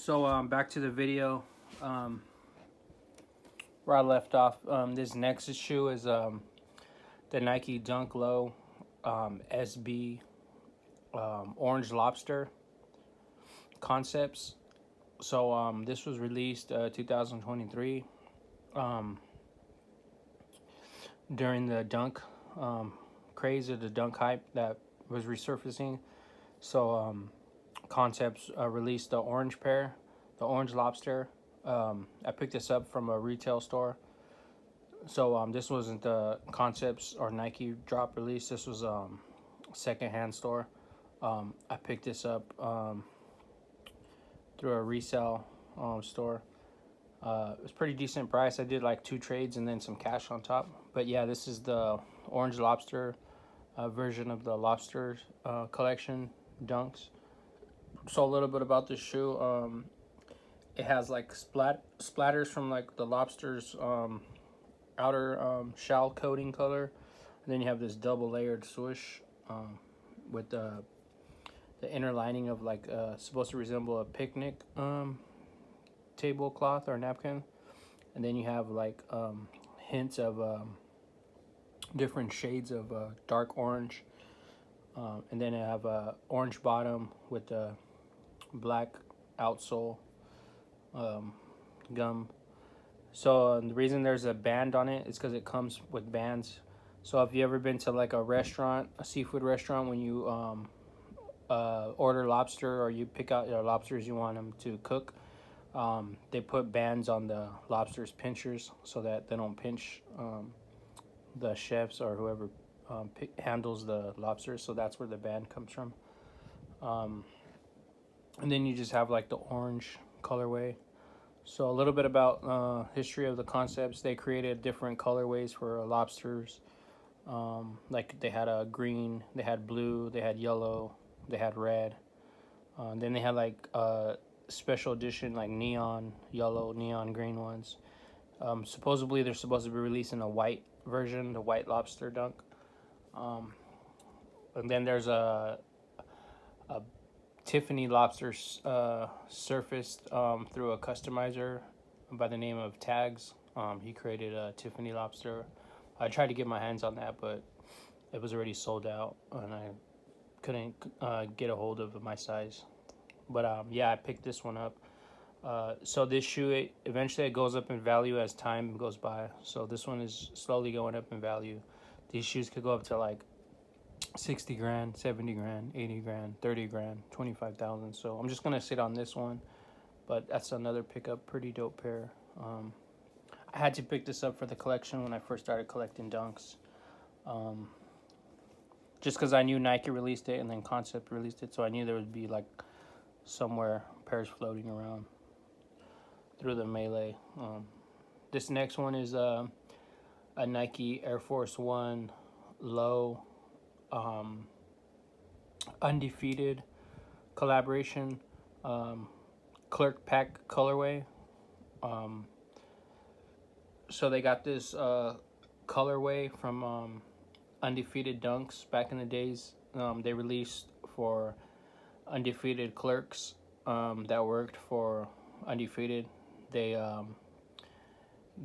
So back to the video where I left off. This next shoe is the Nike Dunk Low SB Orange Lobster Concepts. So this was released 2023 during the dunk craze of the dunk hype that was resurfacing. So Concepts released the orange pair, the orange lobster. I picked this up from a retail store. So this wasn't the Concepts or Nike drop release. This was secondhand store. I picked this up through a resale store. It was pretty decent price. I did like 2 trades and then some cash on top. But yeah, this is the orange lobster version of the lobster collection dunks. So a little bit about this shoe. It has like splatters from like the lobster's outer shell coating color, and then you have this double layered swoosh with the inner lining of like supposed to resemble a picnic tablecloth or napkin, and then you have like hints of different shades of dark orange, and then I have a orange bottom with the black outsole gum. So the reason there's a band on it is because it comes with bands. So if you ever been to like a restaurant, a seafood restaurant, when you order lobster or you pick out your lobsters you want them to cook, they put bands on the lobster's pinchers so that they don't pinch the chefs or whoever handles the lobsters. So that's where the band comes from. And then you just have like the orange colorway. So a little bit about history of the Concepts. They created different colorways for lobsters. Like they had a green, they had blue, they had yellow, they had red. Then they had like special edition like neon yellow, neon green ones. Supposedly they're supposed to be releasing a white version, the white lobster dunk. And then there's a Tiffany lobster surfaced through a customizer by the name of Tags. He created a Tiffany lobster. I tried to get my hands on that, but it was already sold out, and I couldn't get a hold of my size. But yeah, I picked this one up. So this shoe, eventually it goes up in value as time goes by. So this one is slowly going up in value. These shoes could go up to like 60 grand, 70 grand, 80 grand, 30 grand, 25,000. So I'm just going to sit on this one, but that's another pickup, pretty dope pair. I had to pick this up for the collection when I first started collecting dunks. Just because I knew Nike released it and then Concept released it, so I knew there would be like somewhere pairs floating around through the melee. This next one is a Nike Air Force One Low Undefeated collaboration, Clerk Pack colorway. So they got this colorway from Undefeated Dunks back in the days. They released for Undefeated clerks that worked for Undefeated. They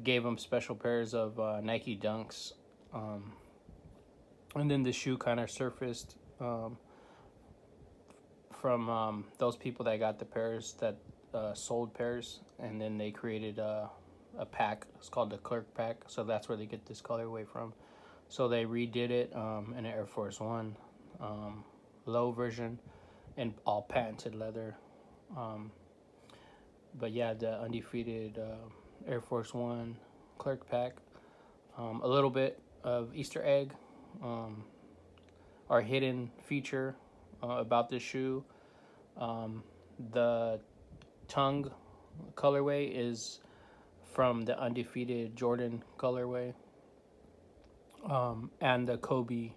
gave them special pairs of Nike Dunks. And then the shoe kind of surfaced from those people that got the pairs that sold pairs, and then they created a pack. It's called the Clerk Pack, so that's where they get this colorway from. So they redid it in an Air Force One low version and all patented leather. But yeah, the Undefeated Air Force One Clerk Pack. A little bit of Easter egg or hidden feature about this shoe. The tongue colorway is from the Undefeated Jordan colorway, and the Kobe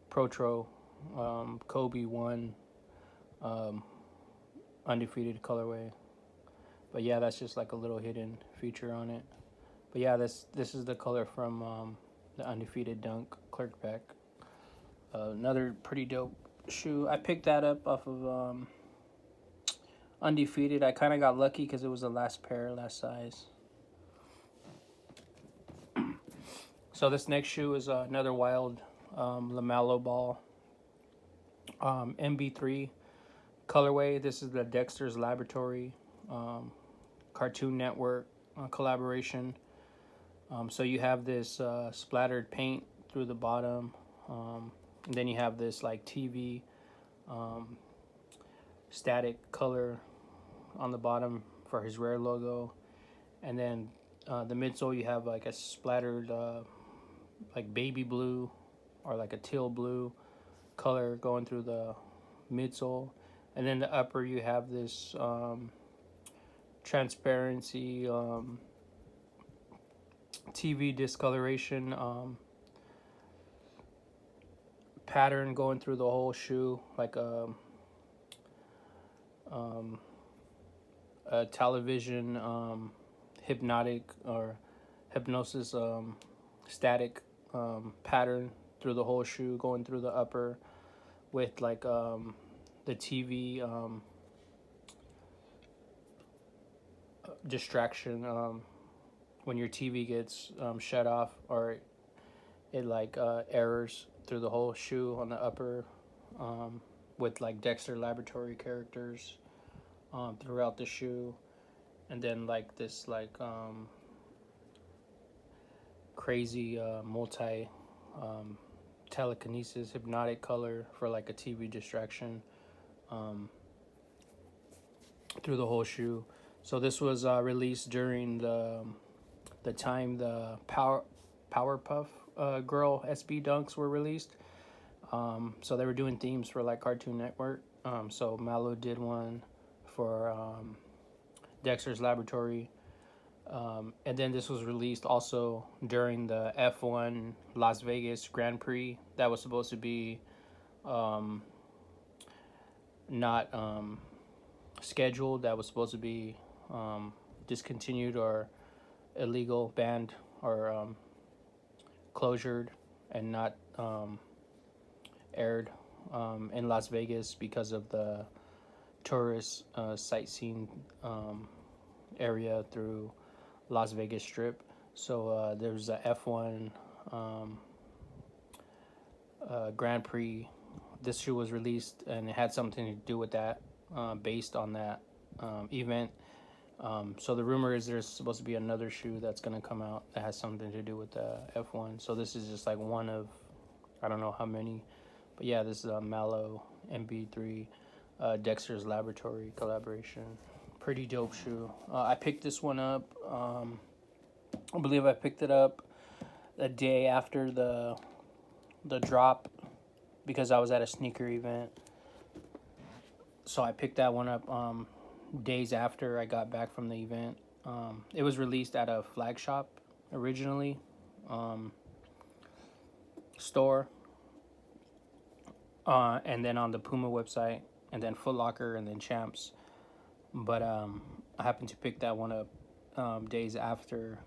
Protro Kobe 1 Undefeated colorway. But yeah, that's just like a little hidden feature on it. But yeah, this is the color from the Undefeated Dunk Clerk Pack. Another pretty dope shoe. I picked that up off of undefeated. I kind of got lucky because it was the last pair, last size. So this next shoe is another wild LaMelo ball, MB3 colorway. This is the Dexter's Laboratory Cartoon Network collaboration. So you have this splattered paint through the bottom, and then you have this like TV static color on the bottom for his Rare logo, and then the midsole you have like a splattered like baby blue or like a teal blue color going through the midsole, and then the upper you have this transparency TV discoloration pattern going through the whole shoe, like a television hypnotic or hypnosis static pattern through the whole shoe, going through the upper with like the TV distraction when your TV gets shut off, or it like errors through the whole shoe on the upper with like Dexter Laboratory characters throughout the shoe, and then like this like crazy multi telekinesis hypnotic color for like a TV distraction through the whole shoe. So this was released during the time the Powerpuff Girl SB Dunks were released. So they were doing themes for like Cartoon Network. So Mallow did one for Dexter's Laboratory. And then this was released also during the F1 Las Vegas Grand Prix that was supposed to be not scheduled, that was supposed to be discontinued or illegal, banned, or closured, and not aired in Las Vegas because of the tourist sightseeing area through Las Vegas Strip. So there's a F1 Grand Prix. This shoe was released and it had something to do with that, based on that event. So the rumor is there's supposed to be another shoe that's going to come out that has something to do with the F1. So this is just like one of, I don't know how many, but yeah, this is a Mallow MB3 Dexter's Laboratory collaboration. Pretty dope shoe. I picked this one up. I believe I picked it up a day after the drop because I was at a sneaker event. So I picked that one up days after I got back from the event. It was released at a flag shop originally, store, and then on the Puma website, and then Foot Locker, and then Champs. But I happened to pick that one up days after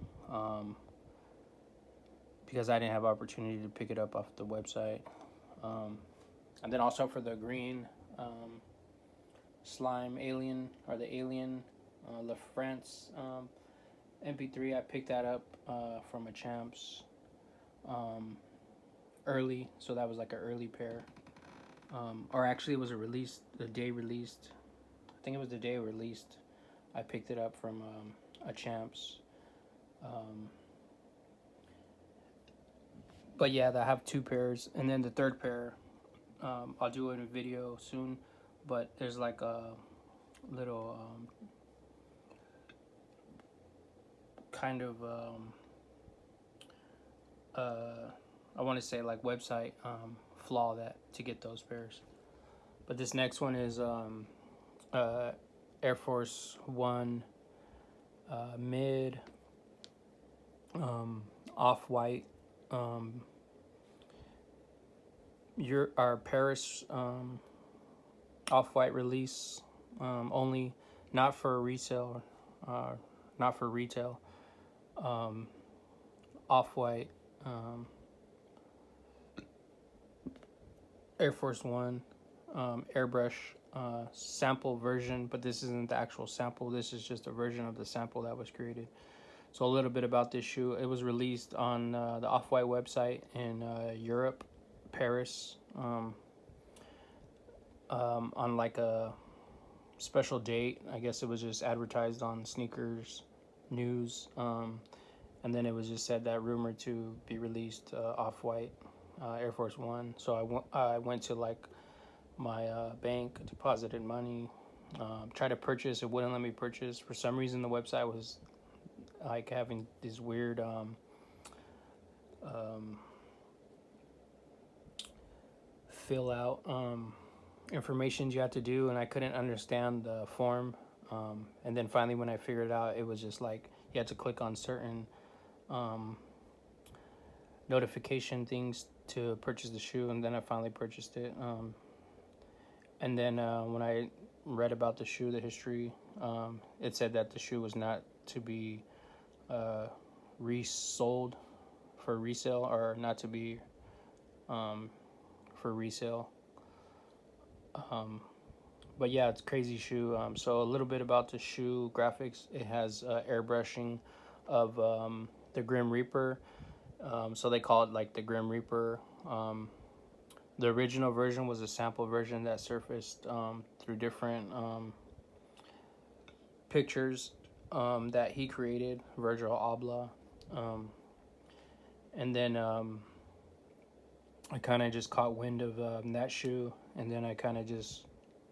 because I didn't have opportunity to pick it up off the website. And then also for the green slime alien, or the alien La France MP3, I picked that up from a Champs early, so that was like an early pair. Or actually it was a release, the day released. I think it was the day released. I picked it up from a Champs. But yeah, I have two pairs, and then the third pair, I'll do it in a video soon. But there's like a little kind of I want to say like website flaw that to get those pairs. But this next one is Air Force One mid off-white, our Paris off-white release, only, not for resale, not for retail. Off-white Air Force One airbrush sample version, but this isn't the actual sample. This is just a version of the sample that was created. So a little bit about this shoe. It was released on the Off-White website in Europe, Paris, on like a special date. I guess it was just advertised on sneakers news, and then it was just said that rumored to be released Off-White Air Force One. So I went to like my bank, deposited money, tried to purchase. It wouldn't let me purchase. For some reason, the website was like having these weird fill out information you had to do, and I couldn't understand the form. And then finally, when I figured it out, it was just like you had to click on certain notification things to purchase the shoe, and then I finally purchased it. And then when I read about the shoe, the history, it said that the shoe was not to be resold for resale, or not to be for resale. But yeah, it's a crazy shoe. So a little bit about the shoe graphics. It has airbrushing of the Grim Reaper. So they call it like the Grim Reaper. The original version was a sample version that surfaced through different pictures that he created, Virgil Abloh. And then I kind of just caught wind of that shoe, and then I kind of just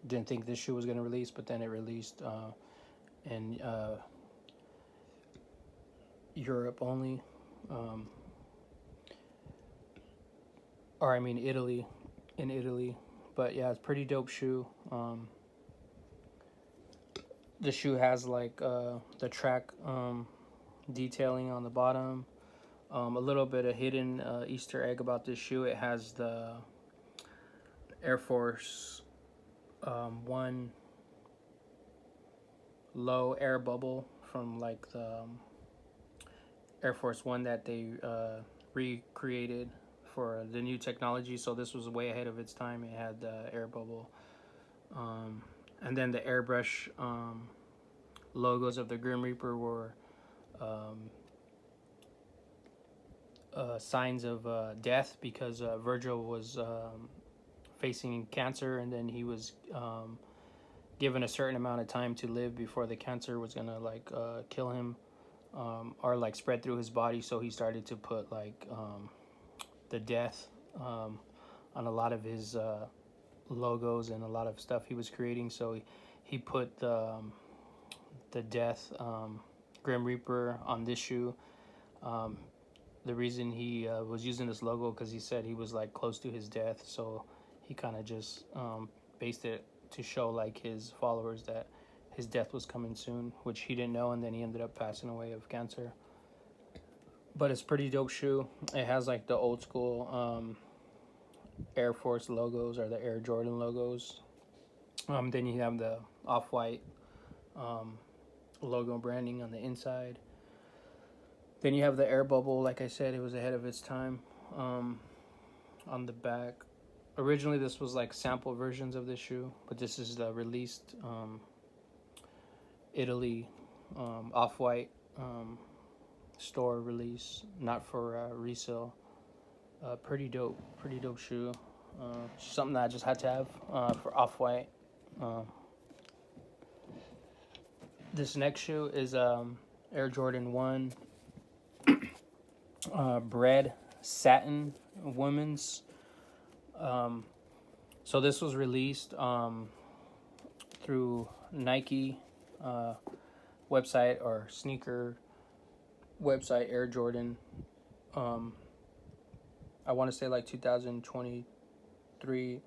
didn't think this shoe was going to release, but then it released in Europe only. Or I mean Italy, in Italy. But yeah, it's pretty dope shoe. The shoe has like the track detailing on the bottom. A little bit of hidden Easter egg about this shoe. It has the Air Force One low air bubble from like the Air Force One that they recreated for the new technology. So this was way ahead of its time. It had the air bubble, and then the airbrush logos of the Grim Reaper were signs of death, because Virgil was facing cancer, and then he was given a certain amount of time to live before the cancer was gonna like kill him, or like spread through his body. So he started to put like the death on a lot of his logos and a lot of stuff he was creating. So he put the death Grim Reaper on this shoe. The reason he was using this logo, because he said he was like close to his death, so he kind of just based it to show like his followers that his death was coming soon, which he didn't know, and then he ended up passing away of cancer. But it's pretty dope shoe. It has like the old school Air Force logos, or the Air Jordan logos. Then you have the Off-White logo branding on the inside. Then you have the air bubble. Like I said, it was ahead of its time on the back. Originally, this was like sample versions of this shoe, but this is the released Italy Off-White store release, not for resale. Pretty dope shoe. Something that I just had to have for Off-White. This next shoe is Air Jordan 1 bread satin women's. So this was released through Nike website, or sneaker website, Air Jordan. I want to say like 2023,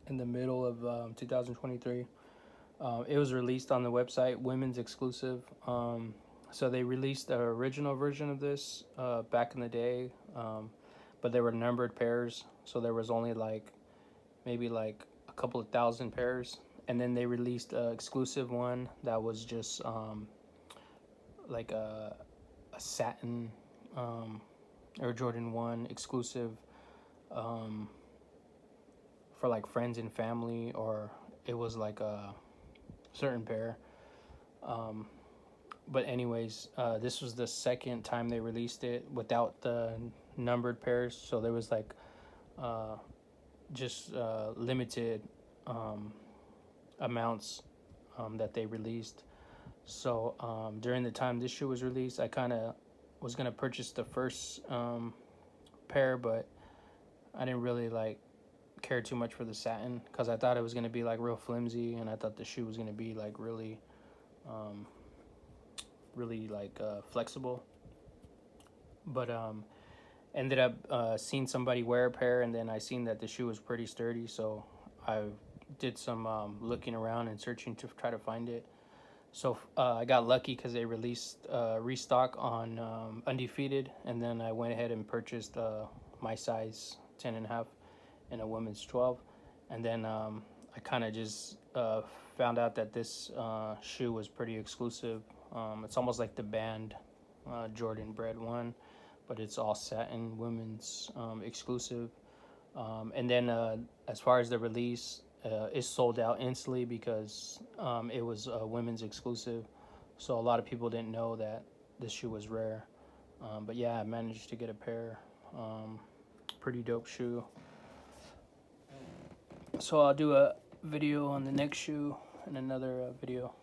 in the middle of 2023. It was released on the website, women's exclusive. So they released the original version of this back in the day, but there were numbered pairs, so there was only like maybe like a couple of thousand pairs. And then they released an exclusive one that was just like a satin Air Jordan 1 exclusive for like friends and family, or it was like a certain pair. But anyways, this was the second time they released it without the numbered pairs. So there was like uh, just limited amounts that they released. So during the time this shoe was released, I kind of was gonna purchase the first pair, but I didn't really like care too much for the satin because I thought it was gonna be like real flimsy, and I thought the shoe was gonna be like really, um, really like flexible. But ended up seeing somebody wear a pair, and then I seen that the shoe was pretty sturdy, so I did some looking around and searching to try to find it. So I got lucky because they released restock on Undefeated, and then I went ahead and purchased my size 10 and a half and a women's 12. And then I kind of just found out that this shoe was pretty exclusive. It's almost like the band Jordan Bread one, but it's all satin, women's exclusive. And then as far as the release, it sold out instantly because it was a women's exclusive. So a lot of people didn't know that this shoe was rare. But yeah, I managed to get a pair. Pretty dope shoe. So I'll do a video on the next shoe in another video.